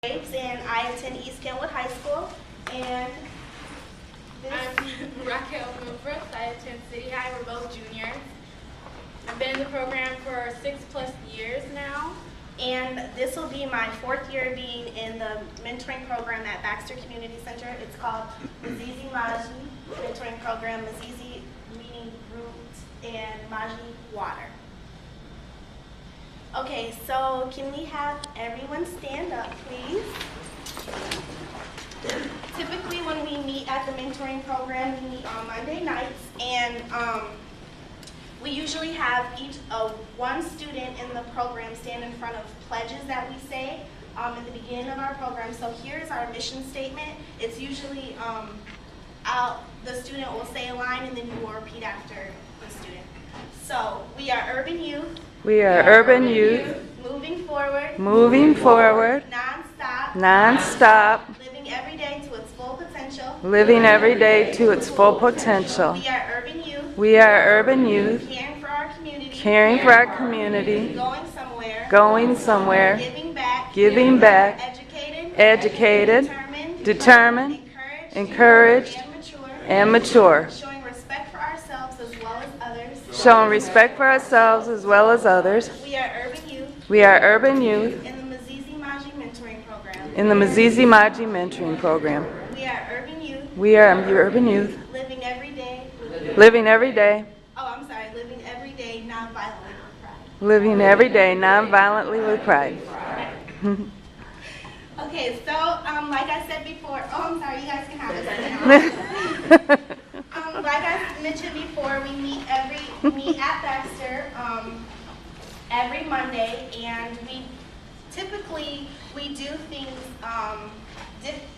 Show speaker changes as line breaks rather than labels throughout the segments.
And I attend East Kenwood High School. And
I'm Raqhelle from Brooks. I attend City High. We're both juniors. I've been in the program for 6+ years now.
And this will be my 4th year being in the mentoring program at Baxter Community Center. It's called Mizzi Maji mentoring program. Mizzi meaning root and Maji water. Okay, so can we have everyone stand up, please? Typically when we meet at the mentoring program, we meet on Monday nights, and we usually have one student in the program stand in front of pledges that we say at the beginning of our program. So here's our mission statement. It's usually the student will say a line and then you will repeat after the student. So we are urban youth.
We are urban youth.
Moving forward.
Moving forward.
Non-stop.
Non-stop.
Living every day to its full potential.
Living every day to its full potential.
We are urban youth.
We are urban youth.
Caring for our community.
Caring for our community.
Going somewhere.
Going somewhere.
Giving back.
Giving back.
Educated.
Educated.
Determined.
Encouraged. And mature.
Showing respect for ourselves as well as others.
Showing respect for ourselves as well as others.
We are urban youth.
We are urban youth
In the Mizzi Maji mentoring program.
in the Mizzi Maji mentoring program.
We are urban youth.
We are urban youth.
Living every day.
Living every day.
Living every day non-violently with pride.
Living every day non-violently with pride.
Okay, so like I said before, I'm sorry, you guys can have it. Like I mentioned before, we meet at Baxter every Monday, and we typically do things.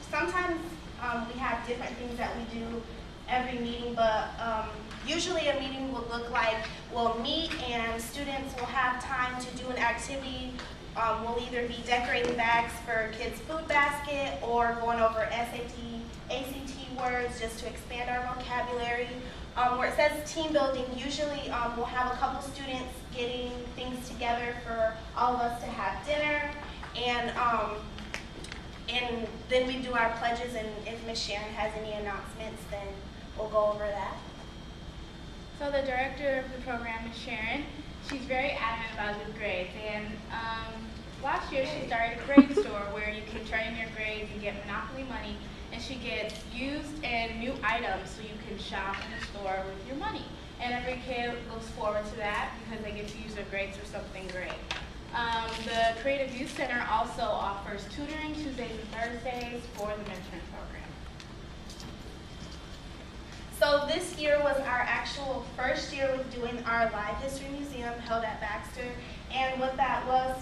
Sometimes we have different things that we do every meeting, but usually a meeting will look like we'll meet and students will have time to do an activity. We'll either be decorating bags for kids' food basket or going over SAT, ACT words just to expand our vocabulary. Where it says team building, usually we'll have a couple students getting things together for all of us to have dinner, and then we do our pledges, and if Ms. Sharon has any announcements, then we'll go over that.
So the director of the program is Sharon. She's very adamant about good grades, and last year she started a grade store where you can turn in your grades and get Monopoly money, and she gets used and new items so you can shop in the store with your money. And every kid looks forward to that because they get to use their grades for something great. The Creative Youth Center also offers tutoring Tuesdays and Thursdays for the mentoring program.
So this year was our actual first year with doing our Live History Museum held at Baxter. And what that was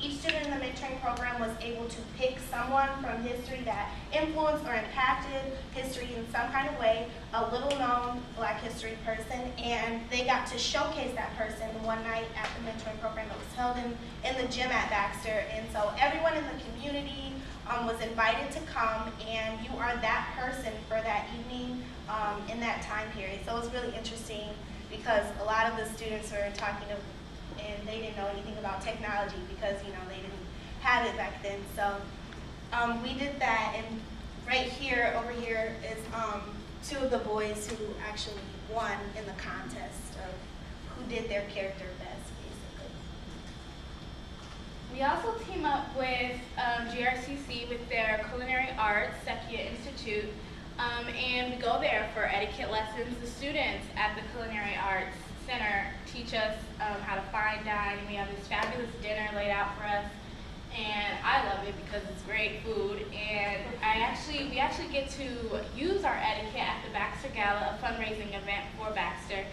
each student in the mentoring program was able to pick someone from history that influenced or impacted history in some kind of way, a little known Black history person, and they got to showcase that person one night at the mentoring program. It was held in the gym at Baxter, and so everyone in the community was invited to come, and you are that person for that evening in that time period. So it was really interesting because a lot of the students were talking and they didn't know anything about technology because they didn't have it back then. So we did that, and right here, over here is 2 of the boys who actually won in the contest of who did their character best, basically.
We also team up with GRCC with their Culinary Arts Kessia Institute, and we go there for etiquette lessons. The students at the Culinary Arts Center teach us how to fine dine. We have this fabulous dinner laid out for us, and I love it because it's great food. And we actually get to use our etiquette at the Baxter Gala, a fundraising event for Baxter,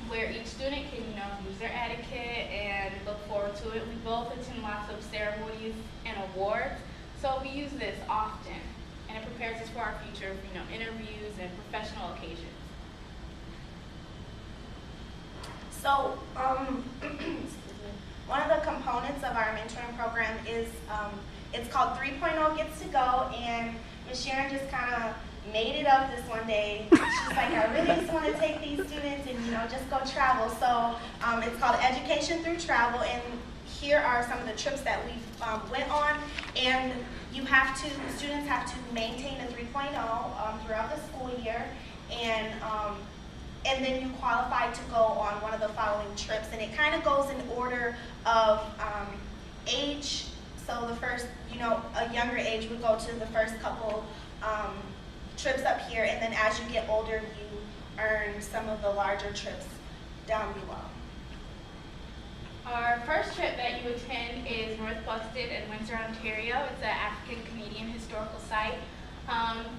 where each student can use their etiquette and look forward to it. We both attend lots of ceremonies and awards, so we use this often, and it prepares us for our future, interviews and professional occasions.
So, one of the components of our mentoring program is, it's called 3.0 Gets to Go, and Ms. Sharon just kind of made it up this one day. She's like, I really just want to take these students and just go travel. So it's called Education Through Travel, and here are some of the trips that we went on, and students have to maintain a 3.0 throughout the school year, and then you qualify to go on one of the following trips, and it kind of goes in order of age. So the first, a younger age would go to the first couple trips up here, and then as you get older, you earn some of the larger trips down below.
Our first trip that you attend is North Buxton in Windsor, Ontario. It's an African-Canadian historical site.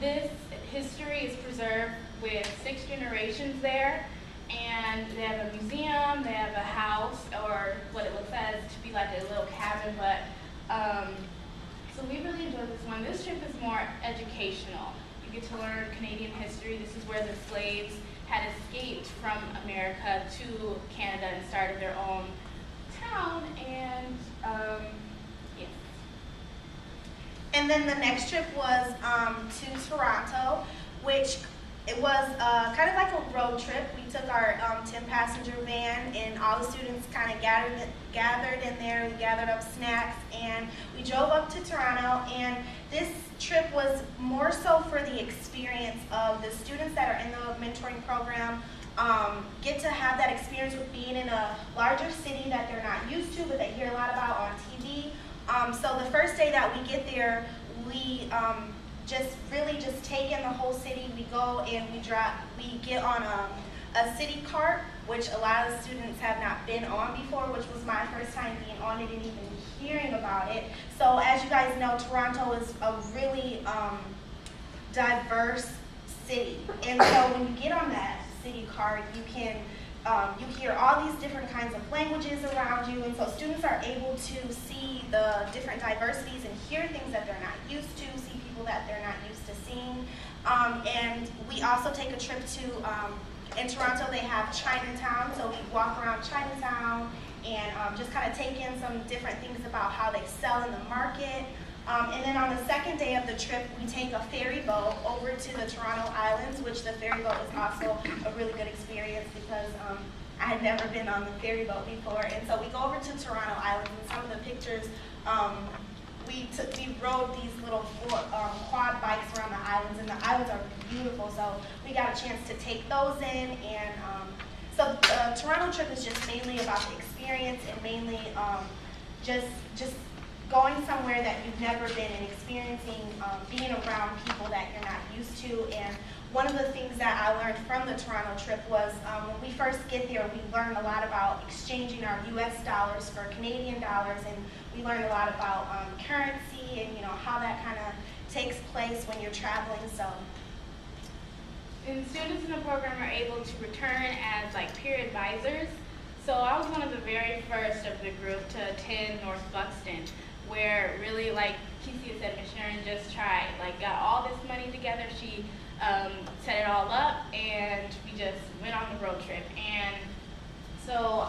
This history is preserved with 6 generations there, and they have a museum, they have a house, or what it looks as to be like a little cabin, but so we really enjoyed this one. This trip is more educational. You get to learn Canadian history. This is where the slaves had escaped from America to Canada and started their own town, and yes.
And then the next trip was to Toronto, which it was kind of like a road trip. We took our 10-passenger van, and all the students kind of gathered in there. We gathered up snacks, and we drove up to Toronto. And this trip was more so for the experience of the students that are in the mentoring program. Get to have that experience with being in a larger city that they're not used to, but they hear a lot about on TV. So the first day that we get there, we just take in the whole city. We go and we get on a city cart, which a lot of the students have not been on before, which was my first time being on it and even hearing about it. So as you guys know, Toronto is a really diverse city. And so when you get on that city cart, you hear all these different kinds of languages around you, and so students are able to see the different diversities and hear things that they're not used to, see people that they're not used to seeing. And we also take a trip to, in Toronto they have Chinatown, so we walk around Chinatown and just kind of take in some different things about how they sell in the market. And then on the second day of the trip, we take a ferry boat over to the Toronto Islands, which the ferry boat was also a really good experience because I had never been on the ferry boat before. And so we go over to Toronto Islands, and some of the pictures, we rode these little quad bikes around the islands, and the islands are beautiful, so we got a chance to take those in. And so the Toronto trip is just mainly about the experience and mainly just going somewhere that you've never been and experiencing, being around people that you're not used to. And one of the things that I learned from the Toronto trip was when we first get there, we learned a lot about exchanging our US dollars for Canadian dollars, and we learned a lot about currency and how that kind of takes place when you're traveling. So.
And students in the program are able to return as like peer advisors. So I was one of the very first of the group to attend North Buxton, where really, like Kessia said, Ms. Sharon just got all this money together. She set it all up, and we just went on the road trip. And so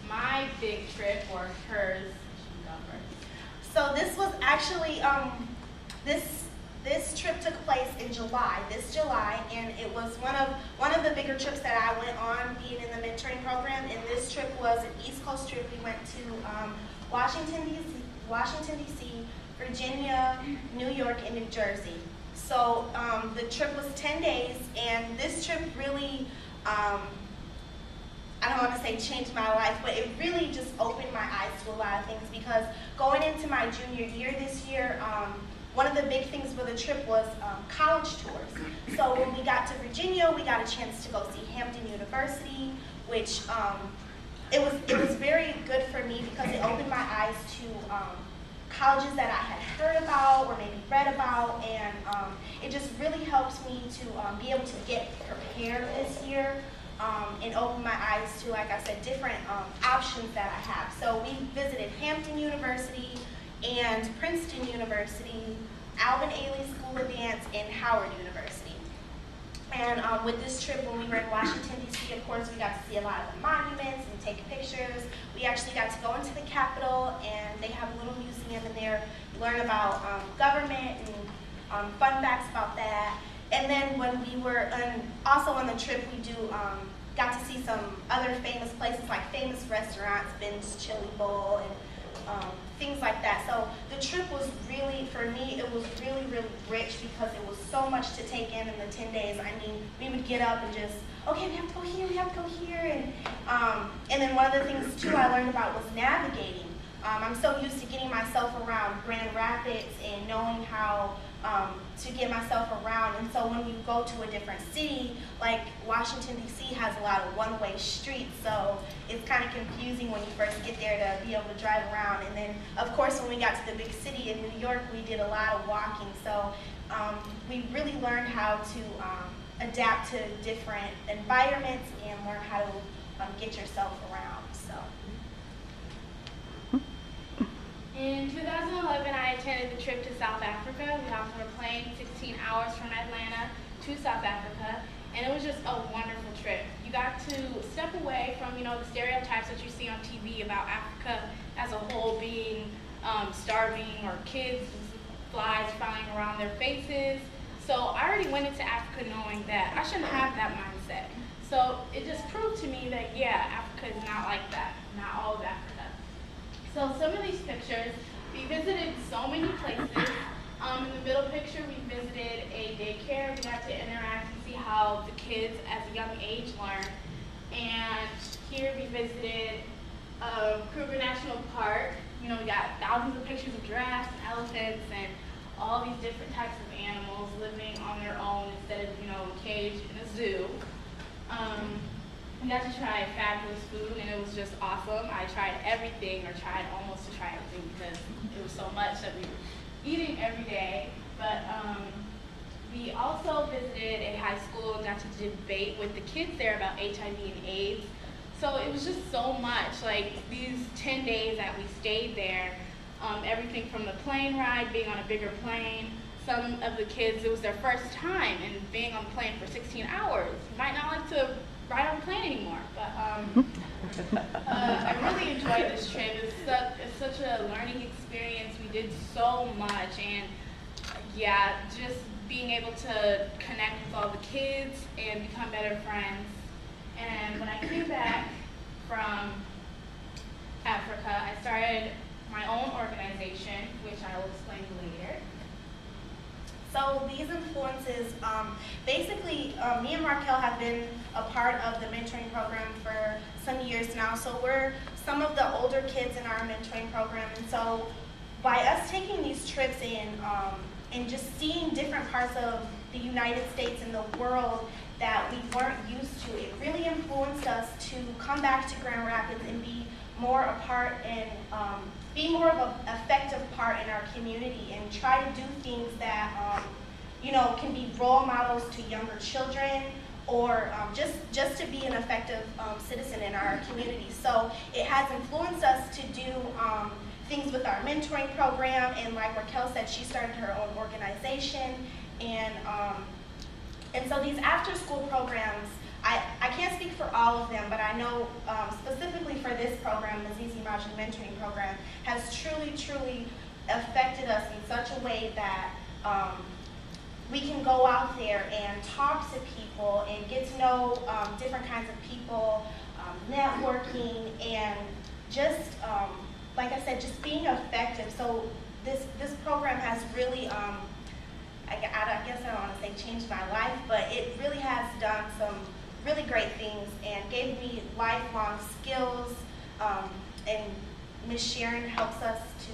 my big trip, or hers, she can go first.
So this was actually, this trip took place in this July, and it was one of the bigger trips that I went on being in the mentoring program. And this trip was an East Coast trip. We went to Washington, D.C., Virginia, New York, and New Jersey. So the trip was 10 days, and this trip really, I don't want to say changed my life, but it really just opened my eyes to a lot of things, because going into my junior year this year, one of the big things for the trip was college tours. So when we got to Virginia, we got a chance to go see Hampton University, which it was very good for me because it opened my eyes to colleges that I had heard about or maybe read about, and it just really helped me to be able to get prepared this year and open my eyes to, like I said, different options that I have. So we visited Hampton University and Princeton University, Alvin Ailey School of Dance, and Howard University. And with this trip, when we were in Washington, D.C., of course, we got to see a lot of the monuments and take pictures. We actually got to go into the Capitol, and they have a little museum in there, learn about government and fun facts about that. And then when we were also on the trip, we do got to see some other famous places, like famous restaurants, Ben's Chili Bowl, and things like that. So the trip was really, for me, it was really, really rich because it was so much to take in the 10 days. I mean, we would get up and just, okay, we have to go here, we have to go here. And then one of the things, too, I learned about was navigating. I'm so used to getting myself around Grand Rapids and knowing how to get myself around. And so when you go to a different city, like Washington, D.C. has a lot of one-way streets, so it's kind of confusing when you first get there to be able to drive around. And then, of course, when we got to the big city in New York, we did a lot of walking. So we really learned how to adapt to different environments and learn how to get yourself around. So.
In 2011, I attended the trip to South Africa. We hopped on a plane 16 hours from Atlanta to South Africa, and it was just a wonderful trip. You got to step away from, the stereotypes that you see on TV about Africa as a whole being starving or kids with flies flying around their faces. So I already went into Africa knowing that I shouldn't have that mindset. So it just proved to me that, yeah, Africa is not like that, not all of Africa. So some of these pictures, we visited so many places. In the middle picture, we visited a daycare. We got to interact and see how the kids at a young age learn. And here we visited Kruger National Park. We got thousands of pictures of giraffes and elephants and all these different types of animals living on their own instead of, caged in a zoo. We got to try fabulous food, and it was just awesome. I tried everything, or tried almost to try everything, because it was so much that we were eating every day. But we also visited a high school and got to debate with the kids there about HIV and AIDS. So it was just so much. Like these 10 days that we stayed there, everything from the plane ride, being on a bigger plane. Some of the kids, it was their first time, and being on the plane for 16 hours. You might not like to ride on a plane anymore, but I really enjoyed this trip. It's such a learning experience. We did so much, and yeah, just being able to connect with all the kids and become better friends. And when I came back from Africa, I started my own organization, which I will explain later.
So these influences, basically, me and Raqhelle have been a part of the mentoring program for some years now. So we're some of the older kids in our mentoring program. And so by us taking these trips and just seeing different parts of the United States and the world that we weren't used to, it really influenced us to come back to Grand Rapids and be more a part and be more of an effective part in our community and try to do things that can be role models to younger children, or just to be an effective citizen in our community. So it has influenced us to do things with our mentoring program, and like Raqhelle said, she started her own organization, and so these after-school programs, I can't speak for all of them, but I know specifically for this program, the Mizzi Maji mentoring program, has truly, truly affected us in such a way that we can go out there and talk to people and get to know different kinds of people, networking, and just, like I said, just being effective. So this program has really, I guess I don't want to say changed my life, but it really has done some really great things and gave me lifelong skills, and Ms. Sharon helps us to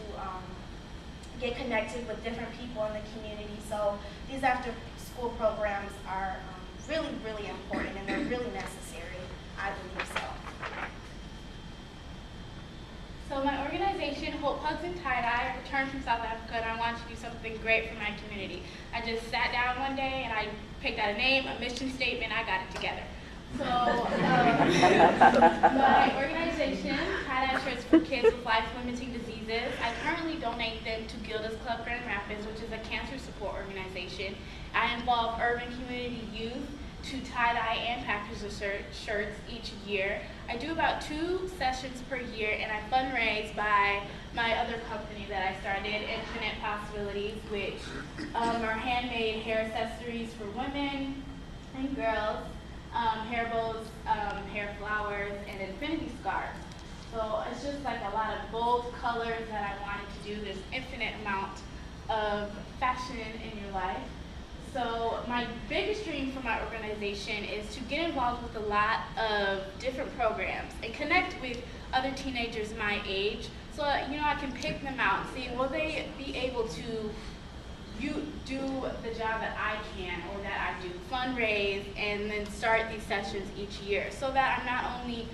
get connected with different people in the community. So these after-school programs are really, really important, and they're really necessary, I believe so.
So my organization, Hope Hugs and Tie-Dye, returned from South Africa, and I wanted to do something great for my community. I just sat down one day and I picked out a name, a mission statement, I got it together. So my organization, Tie-Dye Shirts for Kids with Life-Limiting Diseases, I currently donate them to Gilda's Club Grand Rapids, which is a cancer support organization. I involve urban community youth to tie-dye and package the shirts each year. I do about 2 sessions per year, and I fundraise by my other company that I started, Infinite Possibilities, which are handmade hair accessories for women and girls. hair bows, hair flowers, and infinity scarves. So it's just like a lot of bold colors that I wanted to do. There's infinite amount of fashion in your life. So my biggest dream for my organization is to get involved with a lot of different programs and connect with other teenagers my age, so I can pick them out and see, will they be able to do the job that I can or that I do, fundraise, and then start these sessions each year, so that I'm not only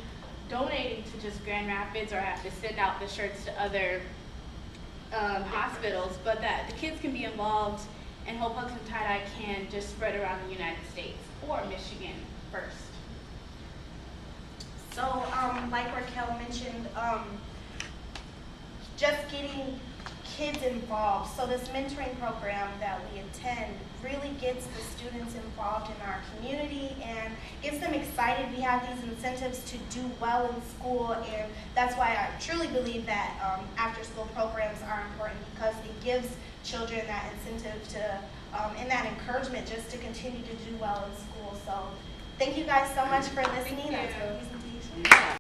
donating to just Grand Rapids or have to send out the shirts to other hospitals, but that the kids can be involved and Hope Hugs and Tie-Dye can just spread around the United States or Michigan first.
So, like Raqhelle mentioned, just getting kids involved. So this mentoring program that we attend really gets the students involved in our community and gets them excited. We have these incentives to do well in school, and that's why I truly believe that after-school programs are important, because it gives children that incentive to and that encouragement just to continue to do well in school. So thank you guys so much for listening. That's our presentation.